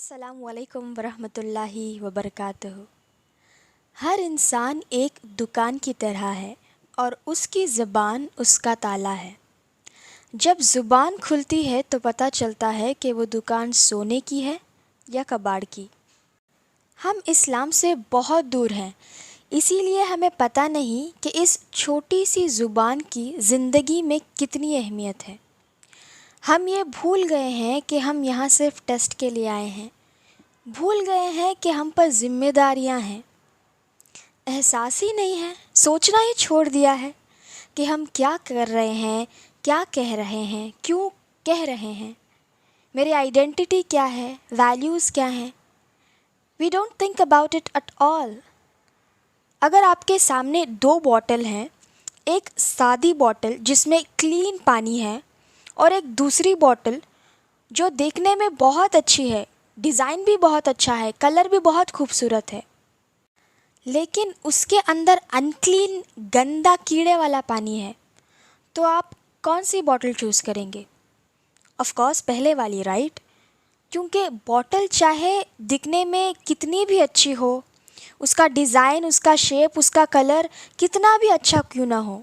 السلام علیکم ورحمۃ اللہ وبرکاتہ۔ ہر انسان ایک دکان کی طرح ہے اور اس کی زبان اس کا تالا ہے۔ جب زبان کھلتی ہے تو پتہ چلتا ہے کہ وہ دکان سونے کی ہے یا کباڑ کی۔ ہم اسلام سے بہت دور ہیں، اسی لیے ہمیں پتہ نہیں کہ اس چھوٹی سی زبان کی زندگی میں کتنی اہمیت ہے۔ ہم یہ بھول گئے ہیں کہ ہم یہاں صرف ٹیسٹ کے لیے آئے ہیں، بھول گئے ہیں کہ ہم پر ذمہ داریاں ہیں۔ احساس ہی نہیں ہے، سوچنا ہی چھوڑ دیا ہے کہ ہم کیا کر رہے ہیں، کیا کہہ رہے ہیں، کیوں کہہ رہے ہیں، میری آئیڈینٹی کیا ہے، ویلیوز کیا ہیں۔ We don't think about it at all. اگر آپ کے سامنے دو بوٹل ہیں، ایک سادی بوٹل جس میں کلین پانی ہے اور ایک دوسری بوٹل جو دیکھنے میں بہت اچھی ہے، ڈیزائن بھی بہت اچھا ہے، کلر بھی بہت خوبصورت ہے، لیکن اس کے اندر انکلین گندا کیڑے والا پانی ہے، تو آپ کون سی بوٹل چوز کریں گے؟ آف کورس پہلے والی، رائٹ؟ کیونکہ بوٹل چاہے دکھنے میں کتنی بھی اچھی ہو، اس کا ڈیزائن، اس کا شیپ، اس کا کلر کتنا بھی اچھا کیوں نہ ہو،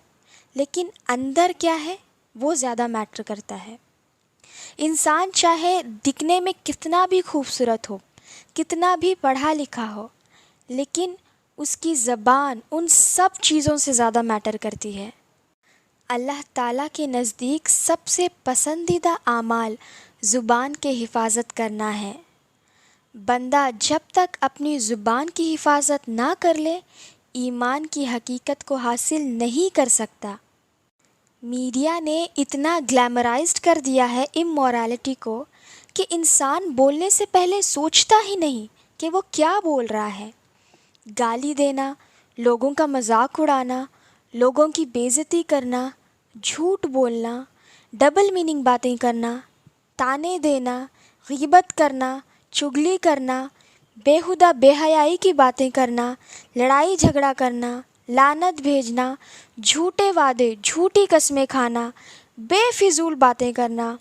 لیکن اندر کیا ہے وہ زیادہ میٹر کرتا ہے۔ انسان چاہے دکھنے میں کتنا بھی خوبصورت ہو، کتنا بھی پڑھا لکھا ہو، لیکن اس کی زبان ان سب چیزوں سے زیادہ میٹر کرتی ہے۔ اللہ تعالیٰ کے نزدیک سب سے پسندیدہ اعمال زبان کے حفاظت کرنا ہے۔ بندہ جب تک اپنی زبان کی حفاظت نہ کر لے، ایمان کی حقیقت کو حاصل نہیں کر سکتا۔ میڈیا نے اتنا گلیمرائزڈ کر دیا ہے امورالٹی کو کہ انسان بولنے سے پہلے سوچتا ہی نہیں کہ وہ کیا بول رہا ہے۔ گالی دینا، لوگوں کا مذاق اڑانا، لوگوں کی بے عزتی کرنا، جھوٹ بولنا، ڈبل میننگ باتیں کرنا، تانے دینا، غیبت کرنا، چغلی کرنا، بیہودہ بے حیائی کی باتیں کرنا، لڑائی جھگڑا کرنا، لعنت بھیجنا، جھوٹے وعدے، جھوٹی قسمیں کھانا، بے فضول باتیں کرنا،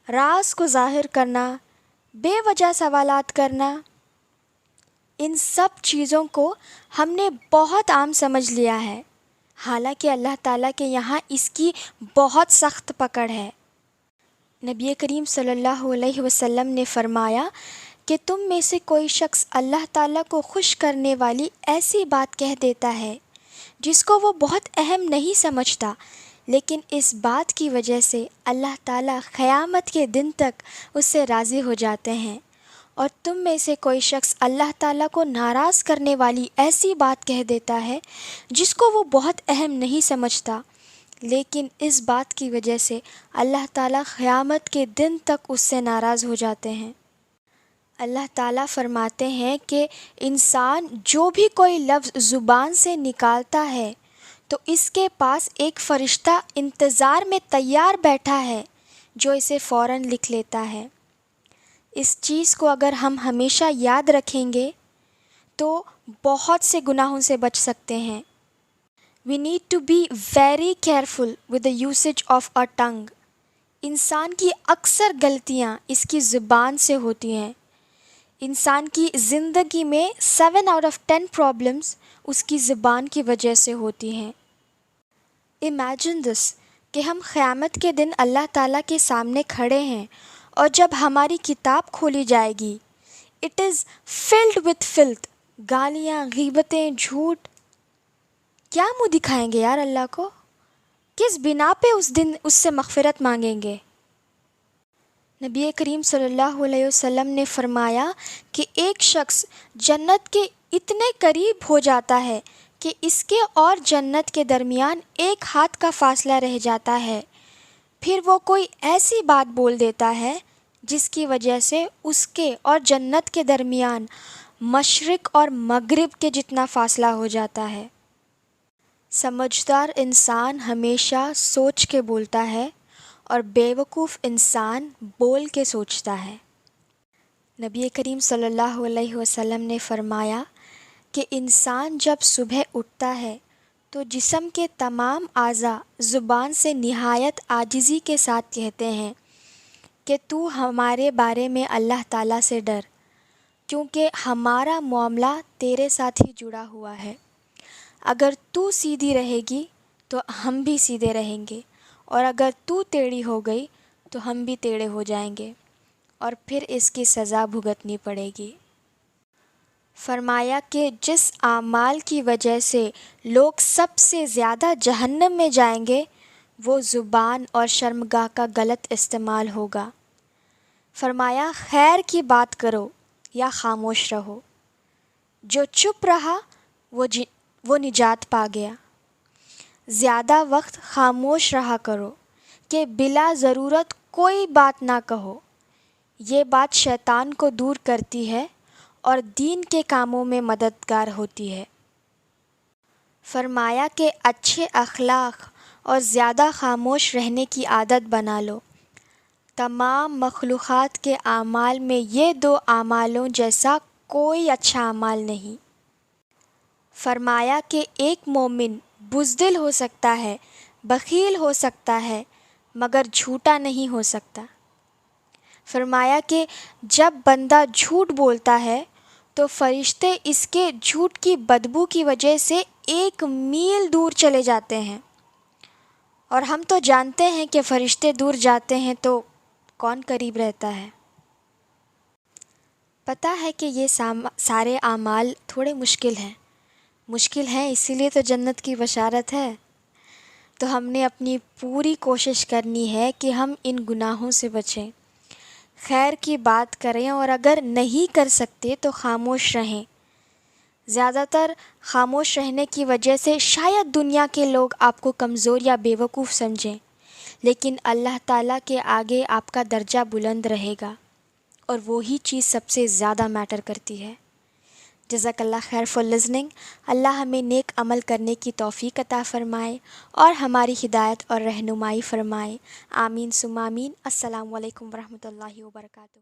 راز کو ظاہر کرنا، بے وجہ سوالات کرنا، ان سب چیزوں کو ہم نے بہت عام سمجھ لیا ہے، حالانکہ اللہ تعالیٰ کے یہاں اس کی بہت سخت پکڑ ہے۔ نبی کریم صلی اللہ علیہ وسلم نے فرمایا کہ تم میں سے کوئی شخص اللہ تعالیٰ کو خوش کرنے والی ایسی بات کہہ دیتا ہے جس کو وہ بہت اہم نہیں سمجھتا، لیکن اس بات کی وجہ سے اللہ تعالیٰ قیامت کے دن تک اس سے راضی ہو جاتے ہیں، اور تم میں سے کوئی شخص اللہ تعالیٰ کو ناراض کرنے والی ایسی بات کہہ دیتا ہے جس کو وہ بہت اہم نہیں سمجھتا، لیکن اس بات کی وجہ سے اللہ تعالیٰ قیامت کے دن تک اس سے ناراض ہو جاتے ہیں۔ اللہ تعالیٰ فرماتے ہیں کہ انسان جو بھی کوئی لفظ زبان سے نکالتا ہے تو اس کے پاس ایک فرشتہ انتظار میں تیار بیٹھا ہے جو اسے فوراً لکھ لیتا ہے۔ اس چیز کو اگر ہم ہمیشہ یاد رکھیں گے تو بہت سے گناہوں سے بچ سکتے ہیں۔ We need to be very careful with the usage of our tongue۔ انسان کی اکثر غلطیاں اس کی زبان سے ہوتی ہیں۔ انسان کی زندگی میں 7 out of 10 پرابلمز اس کی زبان کی وجہ سے ہوتی ہیں۔ Imagine this کہ ہم قیامت کے دن اللہ تعالیٰ کے سامنے کھڑے ہیں اور جب ہماری کتاب کھولی جائے گی، it is filled with filth، گالیاں، غیبتیں، جھوٹ۔ کیا منہ دکھائیں گے یار اللہ کو؟ کس بنا پہ اس دن اس سے مغفرت مانگیں گے؟ نبی کریم صلی اللہ علیہ وسلم نے فرمایا کہ ایک شخص جنت کے اتنے قریب ہو جاتا ہے کہ اس کے اور جنت کے درمیان ایک ہاتھ کا فاصلہ رہ جاتا ہے، پھر وہ کوئی ایسی بات بول دیتا ہے جس کی وجہ سے اس کے اور جنت کے درمیان مشرق اور مغرب کے جتنا فاصلہ ہو جاتا ہے۔ سمجھدار انسان ہمیشہ سوچ کے بولتا ہے اور بیوقوف انسان بول کے سوچتا ہے۔ نبی کریم صلی اللہ علیہ وسلم نے فرمایا کہ انسان جب صبح اٹھتا ہے تو جسم کے تمام اعضاء زبان سے نہایت عاجزی کے ساتھ کہتے ہیں کہ تو ہمارے بارے میں اللہ تعالیٰ سے ڈر، کیونکہ ہمارا معاملہ تیرے ساتھ ہی جڑا ہوا ہے۔ اگر تو سیدھی رہے گی تو ہم بھی سیدھے رہیں گے، اور اگر تو ٹیڑھی ہو گئی تو ہم بھی ٹیڑھے ہو جائیں گے، اور پھر اس کی سزا بھگتنی پڑے گی۔ فرمایا کہ جس اعمال کی وجہ سے لوگ سب سے زیادہ جہنم میں جائیں گے وہ زبان اور شرمگاہ کا غلط استعمال ہوگا۔ فرمایا خیر کی بات کرو یا خاموش رہو، جو چپ رہا وہ نجات پا گیا۔ زیادہ وقت خاموش رہا کرو کہ بلا ضرورت کوئی بات نہ کہو، یہ بات شیطان کو دور کرتی ہے اور دین کے کاموں میں مددگار ہوتی ہے۔ فرمایا کہ اچھے اخلاق اور زیادہ خاموش رہنے کی عادت بنا لو۔ تمام مخلوقات کے اعمال میں یہ دو اعمالوں جیسا کوئی اچھا عمل نہیں۔ فرمایا کہ ایک مومن بزدل ہو سکتا ہے، بخیل ہو سکتا ہے، مگر جھوٹا نہیں ہو سکتا۔ فرمایا کہ جب بندہ جھوٹ بولتا ہے تو فرشتے اس کے جھوٹ کی بدبو کی وجہ سے 1 میل دور چلے جاتے ہیں، اور ہم تو جانتے ہیں کہ فرشتے دور جاتے ہیں تو کون قریب رہتا ہے۔ پتہ ہے کہ یہ سارے اعمال تھوڑے مشکل ہیں، اسی لیے تو جنت کی بشارت ہے۔ تو ہم نے اپنی پوری کوشش کرنی ہے کہ ہم ان گناہوں سے بچیں، خیر کی بات کریں، اور اگر نہیں کر سکتے تو خاموش رہیں۔ زیادہ تر خاموش رہنے کی وجہ سے شاید دنیا کے لوگ آپ کو کمزور یا بیوقوف سمجھیں، لیکن اللہ تعالیٰ کے آگے آپ کا درجہ بلند رہے گا، اور وہی چیز سب سے زیادہ میٹر کرتی ہے۔ جزاک اللہ خیر فار لسننگ۔ اللہ ہمیں نیک عمل کرنے کی توفیق عطا فرمائے اور ہماری ہدایت اور رہنمائی فرمائے۔ آمین ثم آمین۔ السلام علیکم ورحمۃ اللہ وبرکاتہ۔